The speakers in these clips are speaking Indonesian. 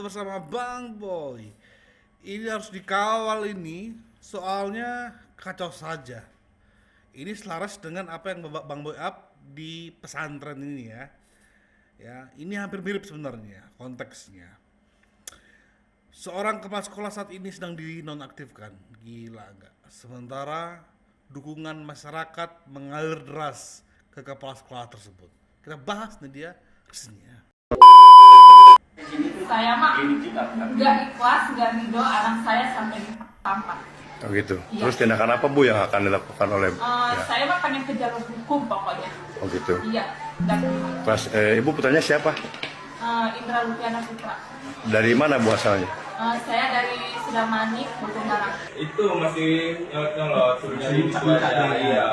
bersama Bang Boy. Ini harus dikawal ini, soalnya kacau saja. Ini selaras dengan apa yang Bang Boy up di pesantren ini ya. Ya, ini hampir mirip sebenarnya konteksnya. Seorang kepala sekolah saat ini sedang dinonaktifkan. Gila enggak? Sementara dukungan masyarakat mengalir deras ke kepala sekolah tersebut. Kita bahas nih dia resminya. Saya mah nggak ikhlas, nggak ridho anak saya sampai ditampar. Oh gitu. Iya. Terus tindakan apa Bu yang akan dilakukan oleh Saya mah pengen ke jalur hukum pokoknya. Oh gitu. Iya. Dan Pas Ibu putranya siapa? Indra Lupiana Putra. Dari mana Bu asalnya? Saya dari Sidamanik, Bukit Darang. Itu masih nyolot dari itu aja. Iya.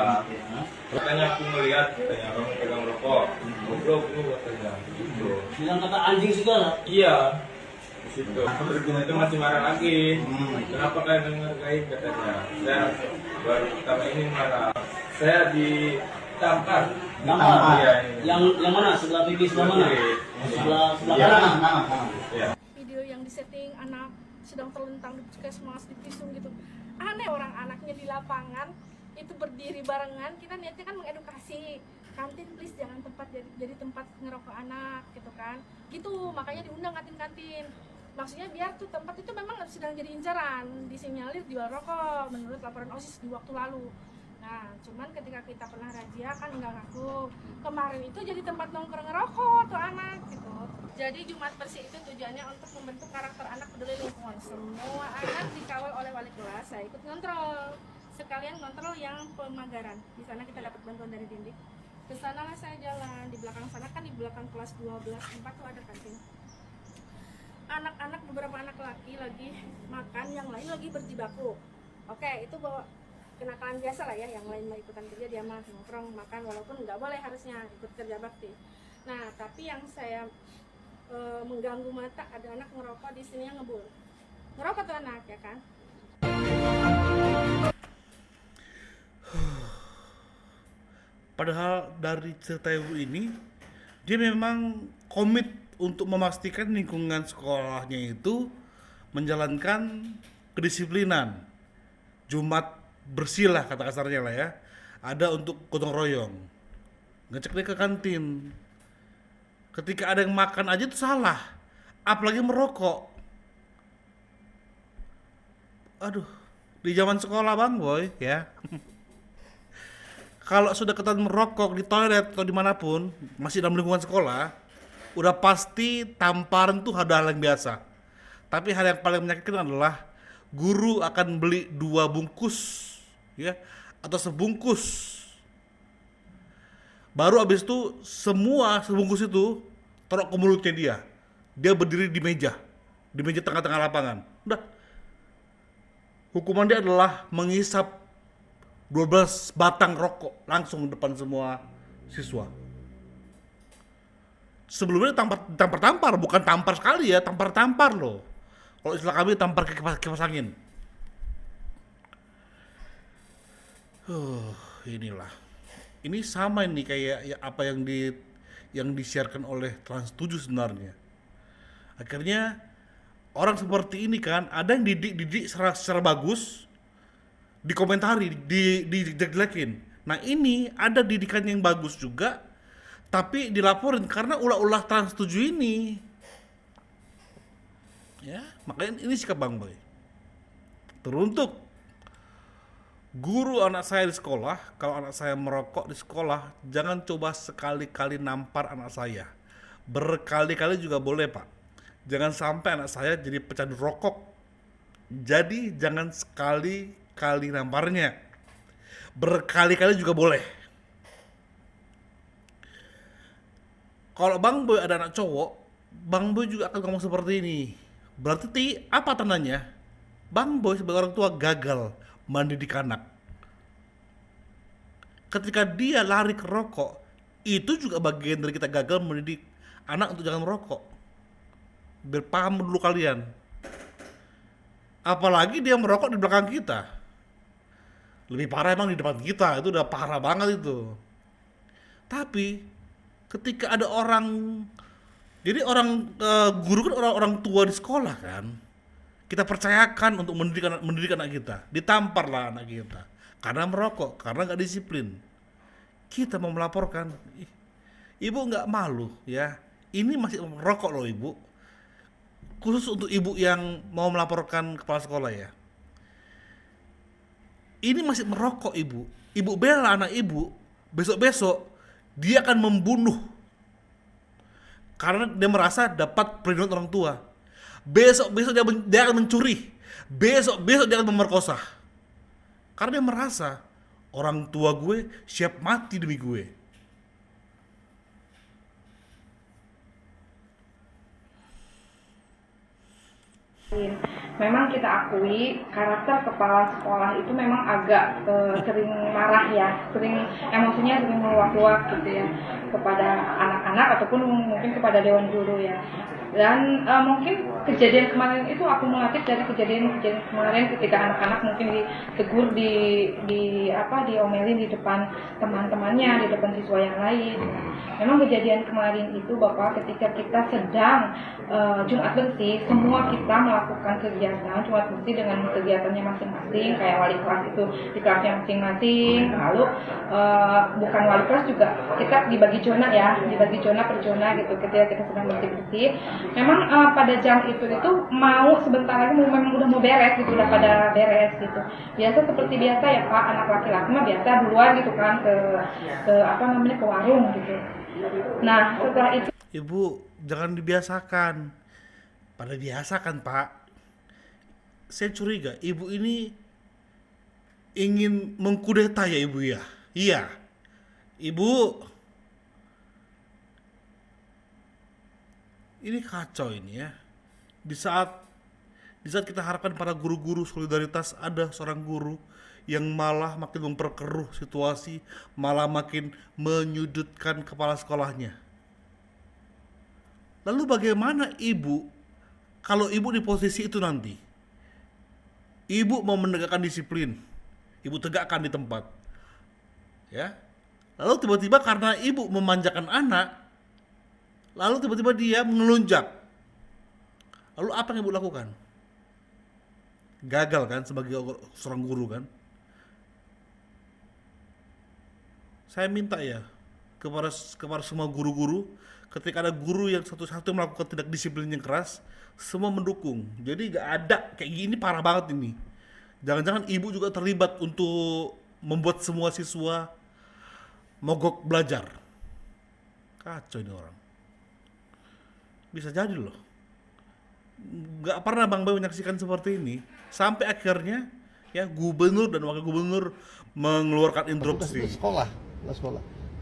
Makanya aku ngeliat katanya orang pegang rokok. Goblok lu katanya. Gitu. Bilang kata anjing segala. Iya. Di situ. Itu masih marah lagi. Kenapa kalian menghargai katanya? Saya baru pertama ini marah. Saya ditampar. Tampar. Iya, ini. Yang mana? Sebelah pipi sebelah mana? Kiri. Sebelah Iya. kanan. Iya. Video yang disetting anak sedang terlentang di puskesmas di Pisung gitu, aneh. Orang anaknya di lapangan itu berdiri barengan, kita niatnya kan mengedukasi, kantin please jangan jadi tempat ngerokok anak gitu kan, gitu. Makanya diundang kantin-kantin, maksudnya biar tuh tempat itu memang sedang jadi incaran, disinyalir jual rokok menurut laporan OSIS di waktu lalu. Nah, cuman ketika kita pernah razia kan nggak ngaku. Kemarin itu jadi tempat nongkrong ngerokok tuh anak gitu. Jadi Jumat Bersih itu tujuannya untuk membentuk karakter anak peduli lingkungan. Semua anak dikawal oleh wali kelas, saya ikut ngontrol. Sekalian ngontrol yang pemagaran. Di sana kita dapat bantuan dari Dindik. Ke sana lah saya jalan. Di belakang sana kan di belakang kelas 12 4 tuh ada kantin. Anak-anak, beberapa anak laki lagi makan, yang lain lagi berjibaku. Oke, itu bawa kenakalan biasa lah ya, yang lain mau ikutan kerja dia mah nongkrong makan, walaupun nggak boleh harusnya ikut kerja bakti. Nah, tapi yang saya mengganggu mata, ada anak ngerokok di sini yang ngebul. Ngerokok tuh anak ya kan. Padahal dari cerita ibu ini, dia memang komit untuk memastikan lingkungan sekolahnya itu menjalankan kedisiplinan. Jumat bersih lah kata kasarnya lah ya. Ada untuk gotong royong. Ngecek dia ke kantin. Ketika ada yang makan aja itu salah. Apalagi merokok. Aduh, di zaman sekolah Bang Boy ya. Kalau sudah ketahuan merokok di toilet atau dimanapun, masih dalam lingkungan sekolah, udah pasti tamparan tuh ada hal yang biasa. Tapi hal yang paling menyakitkan adalah guru akan beli 2 bungkus ya, atau sebungkus. Baru abis itu semua sebungkus itu taruh ke mulutnya dia. Dia berdiri di meja tengah-tengah lapangan. Udah. Hukuman dia adalah menghisap 12 batang rokok langsung depan semua siswa. Sebelumnya tampar-tampar, bukan tampar sekali ya, tampar-tampar loh. Kalau istilah kami tampar ke kipas angin. Inilah. Ini sama ini kayak ya, apa yang disiarkan oleh Trans 7 sebenarnya. Akhirnya orang seperti ini kan ada yang didik secara bagus, dikomentari, dijelekin. Nah, ini ada didikan yang bagus juga, tapi dilaporin karena ulah-ulah Trans 7 ini. Ya, makanya ini sikap Bang Boy. Teruntuk guru anak saya di sekolah, kalau anak saya merokok di sekolah, jangan coba sekali-kali nampar anak saya. Berkali-kali juga boleh, Pak. Jangan sampai anak saya jadi pecandu rokok. Jadi jangan sekali-kali namparnya. Berkali-kali juga boleh. Kalau Bang Boy ada anak cowok, Bang Boy juga akan ngomong seperti ini. Berarti apa tandanya? Bang Boy sebagai orang tua gagal mendidik anak. Ketika dia lari ke rokok, itu juga bagian dari kita gagal mendidik anak untuk jangan merokok. Biar paham dulu kalian. Apalagi dia merokok di belakang kita. Lebih parah emang di depan kita, itu udah parah banget itu. Tapi ketika ada orang Jadi guru kan orang tua di sekolah kan. Kita percayakan untuk mendidik anak kita. Ditampar lah anak kita karena merokok, karena nggak disiplin. Kita mau melaporkan, ibu nggak malu ya? Ini masih merokok loh ibu. Khusus untuk ibu yang mau melaporkan kepala sekolah ya. Ini masih merokok ibu. Ibu bela anak ibu, besok-besok dia akan membunuh. Karena dia merasa dapat perlindungan orang tua. Besok-besok dia akan mencuri. Besok-besok dia akan memerkosa. Karena dia merasa orang tua gue siap mati demi gue. Memang kita akui karakter kepala sekolah itu memang agak sering marah ya, emosinya sering meluap-luap gitu ya kepada anak-anak ataupun mungkin kepada dewan guru ya. Dan mungkin kejadian kemarin itu akumulatif dari kejadian kemarin ketika anak-anak mungkin ditegur diomelin di depan teman-temannya, di depan siswa yang lain. Memang kejadian kemarin itu Bapak ketika kita sedang Jumat bersih, semua kita melakukan kegiatan Jumat bersih dengan kegiatannya masing-masing, kayak wali kelas itu di kelasnya masing-masing, lalu bukan wali kelas juga kita dibagi zona ya, dibagi zona per zona gitu ketika kita sedang bersih-bersih. Memang pada jam itu mau sebentar lagi memang udah mau beres gitu, udah pada beres gitu. Biasa seperti biasa ya Pak, anak laki-laki mah biasa duluan gitu kan ke warung gitu. Nah, setelah itu Ibu, jangan dibiasakan. Pada biasa kan Pak. Saya curiga ibu ini ingin mengkudeta ya ibu ya. Iya. Ibu, ini kacau ini ya. Di saat kita harapkan para guru-guru solidaritas, ada seorang guru yang malah makin memperkeruh situasi, malah makin menyudutkan kepala sekolahnya. Lalu bagaimana ibu kalau ibu di posisi itu nanti? Ibu mau menegakkan disiplin, ibu tegakkan di tempat, ya. Lalu tiba-tiba karena ibu memanjakan anak, lalu tiba-tiba dia mengelunjak. Lalu apa yang ibu lakukan? Gagal kan sebagai seorang guru kan? Saya minta ya kepada semua guru-guru, ketika ada guru yang satu-satu melakukan tindak disiplin yang keras, semua mendukung. Jadi gak ada kayak gini, parah banget ini. Jangan-jangan ibu juga terlibat untuk membuat semua siswa mogok belajar. Kacau ini orang. Bisa jadi loh. Gak pernah Bang Boy menyaksikan seperti ini. Sampai akhirnya ya gubernur dan wakil gubernur mengeluarkan instruksi. Sekolah.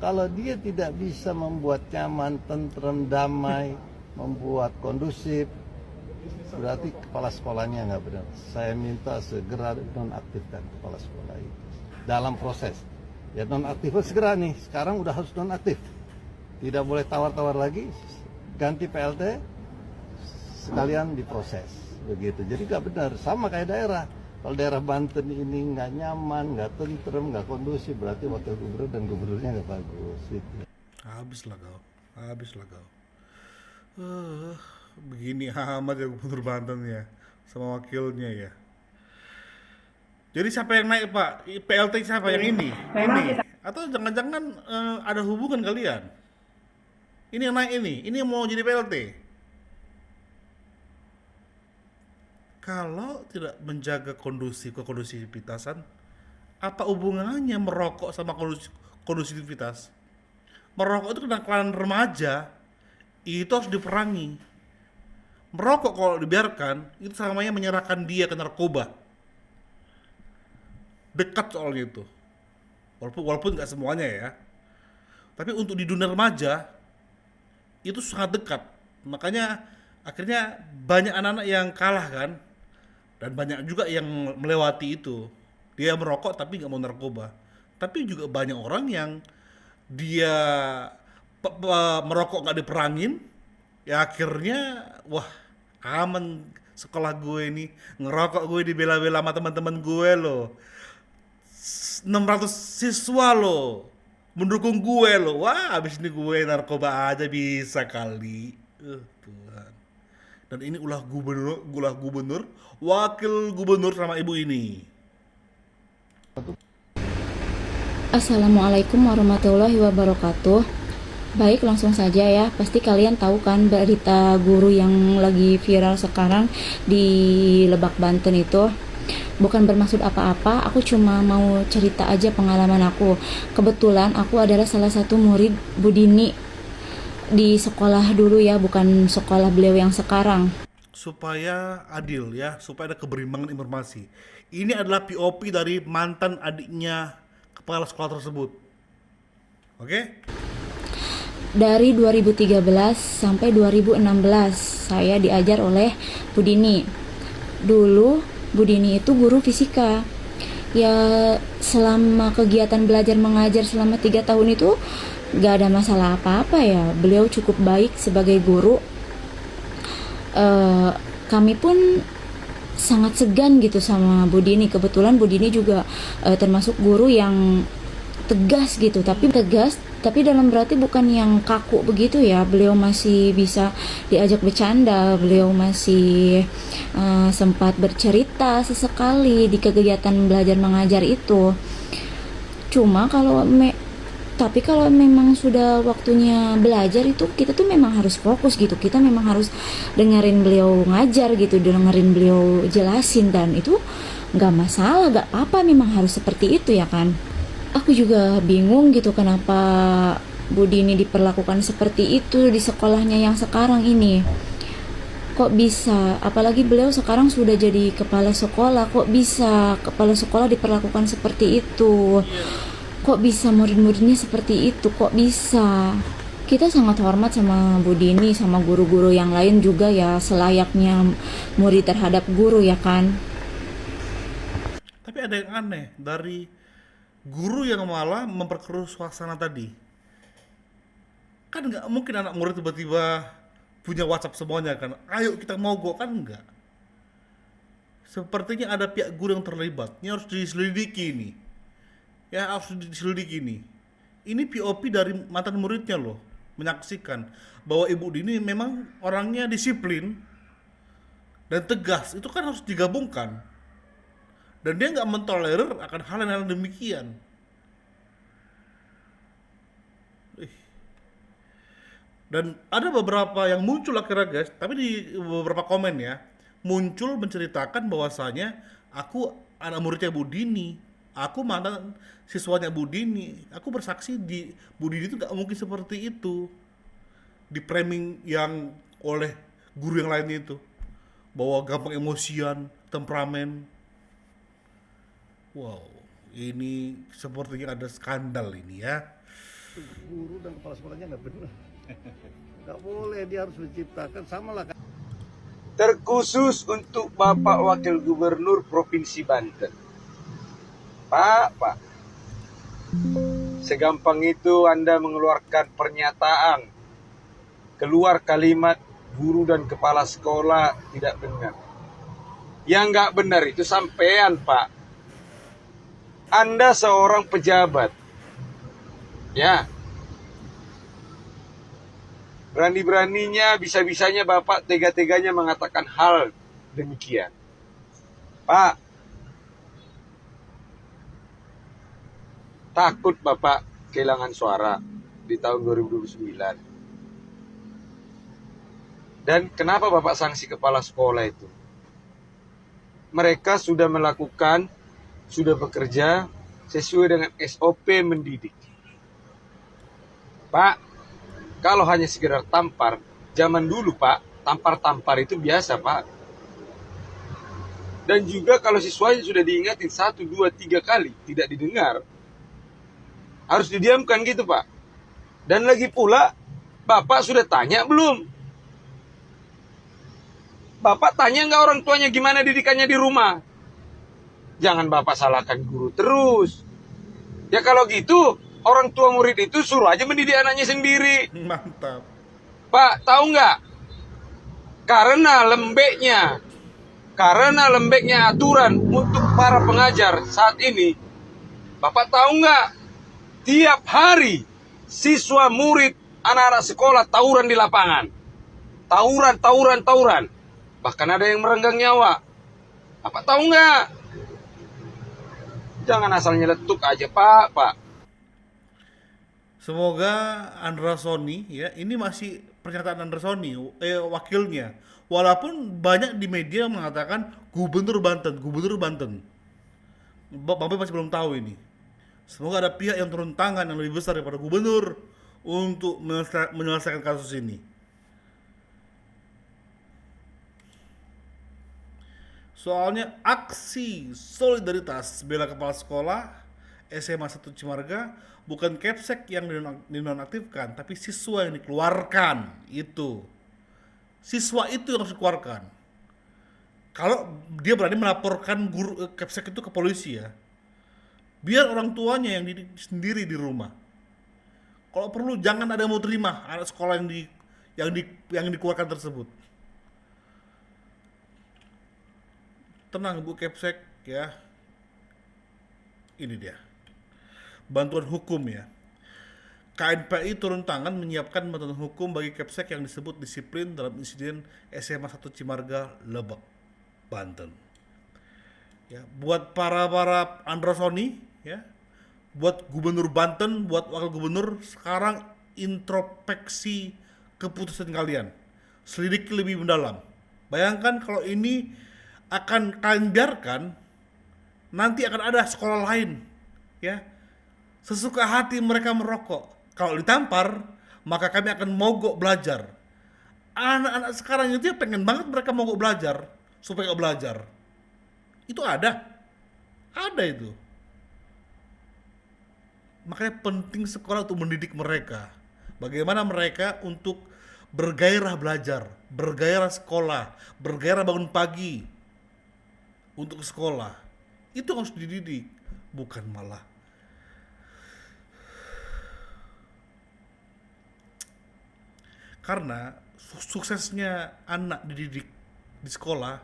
Kalau dia tidak bisa membuat nyaman, tentrem, damai, membuat kondusif, berarti kepala sekolahnya nggak benar. Saya minta segera nonaktifkan kepala sekolah itu dalam proses. Ya nonaktifkan segera nih. Sekarang udah harus nonaktif. Tidak boleh tawar-tawar lagi. Ganti PLT, sekalian diproses. Begitu. Jadi nggak benar. Sama kayak daerah. Kalau daerah Banten ini nggak nyaman, nggak tentrem, nggak kondusif, berarti wakil gubernur dan gubernurnya nggak bagus. Gitu. Habis lah kau. Begini amat ya gubernur Banten ya, sama wakilnya ya. Jadi siapa yang naik Pak? PLT siapa yang ini? Ini? Atau jangan-jangan ada hubungan kalian? Ini yang naik ini yang mau jadi PLT. Kalau tidak menjaga kondusivitasan, apa hubungannya merokok sama kondusivitas? Merokok itu kenakalan remaja, itu harus diperangi. Merokok kalau dibiarkan, itu samanya menyerahkan dia ke narkoba. Dekat soalnya itu. Walaupun nggak semuanya ya. Tapi untuk di dunia remaja, itu sangat dekat. Makanya akhirnya banyak anak-anak yang kalah kan. Dan banyak juga yang melewati itu. Dia merokok tapi nggak mau narkoba. Tapi juga banyak orang yang dia merokok nggak diperangin, ya akhirnya wah aman sekolah gue ini, ngerokok gue dibela-bela sama teman-teman gue loh. 600 siswa loh mendukung gue loh. Wah abis ini gue narkoba aja bisa kali. Tuhan. Dan ini ulah gubernur, wakil gubernur sama ibu ini. Assalamualaikum warahmatullahi wabarakatuh. Baik, langsung saja ya. Pasti kalian tahu kan berita guru yang lagi viral sekarang di Lebak, Banten itu. Bukan bermaksud apa-apa, aku cuma mau cerita aja pengalaman aku. Kebetulan aku adalah salah satu murid Bu Dini di sekolah dulu ya, bukan sekolah beliau yang sekarang. Supaya adil ya, supaya ada keberimbangan informasi. Ini adalah POP dari mantan adiknya kepala sekolah tersebut. Oke? Dari 2013 sampai 2016 saya diajar oleh Bu Dini. Dulu Bu Dini itu guru fisika. Ya selama kegiatan belajar mengajar selama 3 tahun itu gak ada masalah apa-apa ya. Beliau cukup baik sebagai guru. Kami pun sangat segan gitu sama Bu Dini. Kebetulan Bu Dini juga termasuk guru yang tegas gitu, tapi dalam berarti bukan yang kaku begitu ya. Beliau masih bisa diajak bercanda, beliau masih sempat bercerita sesekali di kegiatan belajar mengajar itu. Cuma kalau memang sudah waktunya belajar itu kita tuh memang harus fokus gitu, kita memang harus dengerin beliau ngajar gitu, dengerin beliau jelasin, dan itu nggak masalah, nggak apa-apa, memang harus seperti itu ya kan. Aku juga bingung gitu kenapa Bu Dini diperlakukan seperti itu di sekolahnya yang sekarang ini. Kok bisa, apalagi beliau sekarang sudah jadi kepala sekolah, kok bisa kepala sekolah diperlakukan seperti itu? Kok bisa murid-muridnya seperti itu? Kok bisa? Kita sangat hormat sama Bu Dini, sama guru-guru yang lain juga ya, selayaknya murid terhadap guru ya kan. Tapi ada yang aneh dari guru yang malah memperkeruh suasana tadi. Kan nggak mungkin anak murid tiba-tiba punya WhatsApp semuanya kan, ayo kita mogok, kan enggak. Sepertinya ada pihak guru yang terlibat. Ini harus diselidiki nih. Ya harus diselidiki nih. Ini POP dari mantan muridnya loh, menyaksikan bahwa Ibu Dini memang orangnya disiplin dan tegas. Itu kan harus digabungkan. Dan dia nggak mentolerir akan hal-hal demikian. Dan ada beberapa yang muncul akhirnya guys, tapi di beberapa komen ya, muncul menceritakan bahwasanya aku anak muridnya Bu Dini, aku mantan siswanya Bu Dini, aku bersaksi di Bu Dini itu nggak mungkin seperti itu. Di framing yang oleh guru yang lainnya itu, bahwa gampang emosian, temperamen. Wow, ini sepertinya ada skandal ini ya. Guru dan kepala sekolahnya nggak benar. Nggak boleh, dia harus menciptakan, samalah. Terkhusus untuk Bapak Wakil Gubernur Provinsi Banten. Pak, segampang itu Anda mengeluarkan pernyataan, keluar kalimat guru dan kepala sekolah tidak benar. Yang nggak benar itu sampean, Pak. Anda seorang pejabat, ya. Berani-beraninya, bisa-bisanya Bapak tega-teganya mengatakan hal demikian. Pak, takut Bapak kehilangan suara di tahun 2029. Dan kenapa Bapak sanksi kepala sekolah itu? Mereka sudah melakukan, sudah bekerja sesuai dengan SOP mendidik. Pak, kalau hanya sekedar tampar, zaman dulu Pak, tampar-tampar itu biasa Pak. Dan juga kalau siswanya sudah diingatin 1, 2, 3 kali, tidak didengar, harus didiamkan gitu Pak. Dan lagi pula, Bapak sudah tanya belum? Bapak tanya nggak orang tuanya gimana didikannya di rumah? Jangan Bapak salahkan guru terus. Ya kalau gitu, orang tua murid itu suruh aja mendidik anaknya sendiri. Mantap. Pak, tahu nggak? Karena lembeknya aturan untuk para pengajar saat ini, Bapak tahu nggak? Tiap hari siswa murid anak-anak sekolah tawuran di lapangan. Tawuran. Bahkan ada yang merenggang nyawa. Bapak tahu nggak? Jangan asal nyeletuk aja, Pak. Semoga Andra Sony ya, ini masih pernyataan Andra Sony, wakilnya. Walaupun banyak di media mengatakan Gubernur Banten. Bapak masih belum tahu ini. Semoga ada pihak yang turun tangan yang lebih besar daripada gubernur untuk menyelesaikan kasus ini. Soalnya aksi solidaritas bela kepala sekolah SMA 1 Cimarga bukan Kepsek yang dinonaktifkan, tapi siswa yang dikeluarkan itu. Siswa itu yang harus dikeluarkan. Kalau dia berani melaporkan guru Kepsek itu ke polisi ya, biar orang tuanya yang didik sendiri di rumah. Kalau perlu jangan ada yang mau terima anak sekolah yang dikeluarkan tersebut. Tenang Bu Kepsek ya. Ini dia. Bantuan hukum ya. KNPI turun tangan menyiapkan bantuan hukum bagi Kepsek yang disebut disiplin dalam insiden SMA 1 Cimarga, Lebak, Banten. Ya, buat para Andra Sony ya, buat Gubernur Banten, buat Wakil Gubernur, sekarang introspeksi keputusan kalian, selidiki lebih mendalam. Bayangkan kalau ini akan kalian biarkan, nanti akan ada sekolah lain ya, sesuka hati mereka merokok. Kalau ditampar, maka kami akan mogok belajar. Anak-anak sekarang itu ya pengen banget mereka mogok belajar supaya gak belajar. Itu ada itu. Makanya penting sekolah untuk mendidik mereka. Bagaimana mereka untuk bergairah belajar, bergairah sekolah, bergairah bangun pagi untuk sekolah. Itu harus dididik, bukan malah karena suksesnya anak dididik di sekolah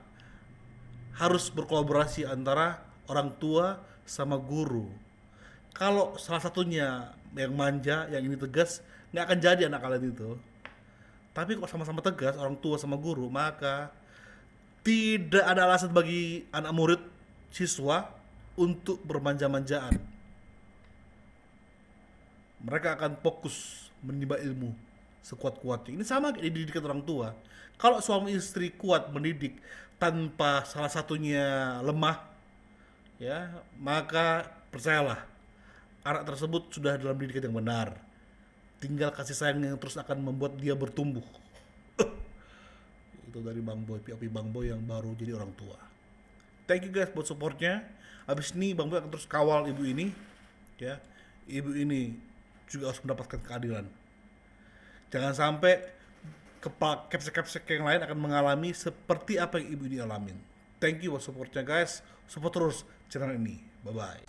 harus berkolaborasi antara orang tua sama guru. Kalau salah satunya yang manja, yang ini tegas, nggak akan jadi anak kalian itu. Tapi kalau sama-sama tegas, orang tua sama guru, maka tidak ada alasan bagi anak murid, siswa untuk bermanja-manjaan. Mereka akan fokus menimba ilmu sekuat-kuatnya. Ini sama kayak dididik orang tua. Kalau suami istri kuat mendidik tanpa salah satunya lemah, ya, maka percayalah anak tersebut sudah dalam didikan yang benar. Tinggal kasih sayang yang terus akan membuat dia bertumbuh. Itu dari Bang Boy, POV Bang Boy yang baru jadi orang tua. Thank you guys buat supportnya. Habis ini Bang Boy akan terus kawal ibu ini, ya. Ibu ini juga harus mendapatkan keadilan. Jangan sampai Kepsek-Kepsek yang lain akan mengalami seperti apa yang ibu ini alamin. Thank you buat supportnya guys. Support terus channel ini. Bye bye.